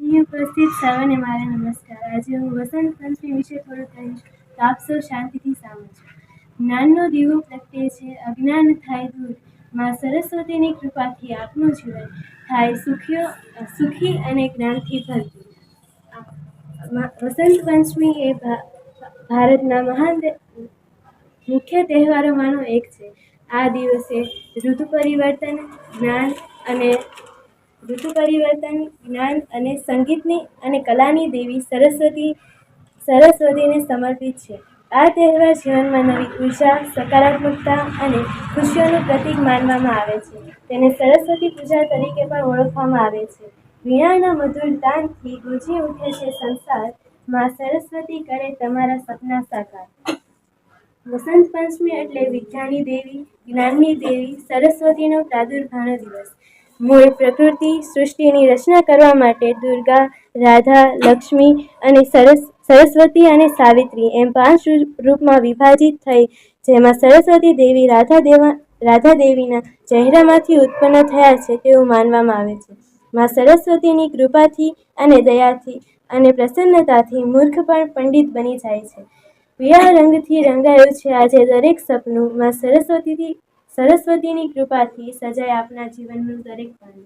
અહીં ઉપસ્થિત સર્વને મારા નમસ્કાર. આજે હું વસંત પંચમી વિશે થોડું કહીશ તો આપ સૌ શાંતિથી સાંભળજો. જ્ઞાનનો દીવો પ્રગટે છે, અજ્ઞાન થાય દૂર. માં સરસ્વતીની કૃપાથી આપનું જીવન થાય સુખી અને જ્ઞાનથી ભરપૂર. વસંત પંચમી એ ભારતના મહાન મુખ્ય તહેવારોમાંનો એક છે. આ દિવસે ઋતુ પરિવર્તન, જ્ઞાન અને સંગીતની અને કલાની દેવી સરસ્વતીને સમર્પિત છે. આ તહેવાર જીવનમાં નવી ઉર્જા, સકારાત્મકતા અને ખુશીઓનું પ્રતીક માનવામાં આવે છે. તેને સરસ્વતી પૂજા તરીકે પણ ઓળખવામાં આવે છે. વીણાના મધુર તાનથી ગુંજી ઉઠે છે સંસાર, માં સરસ્વતી કરે તમારા સપના સાકાર. વસંત પંચમી એટલે વિદ્યાની દેવી, જ્ઞાનની દેવી સરસ્વતીનો પ્રાદુર્ભાવનો દિવસ. મૂળ પ્રકૃતિ સૃષ્ટિની રચના કરવા માટે દુર્ગા, રાધા, લક્ષ્મી અને સરસ્વતી અને સાવિત્રી એમ 5 રૂપમાં વિભાજિત થઈ, જેમાં સરસ્વતી દેવી રાધા દેવીના ચહેરામાંથી ઉત્પન્ન થયા છે તેવું માનવામાં આવે છે. માં સરસ્વતીની કૃપાથી અને દયાથી અને પ્રસન્નતાથી મૂર્ખ પણ પંડિત બની જાય છે. પીળા રંગથી રંગાયું છે આજે દરેક સપનું, માં સરસ્વતીની કૃપાથી સજાય આપના જીવનનું દરેક પાનું.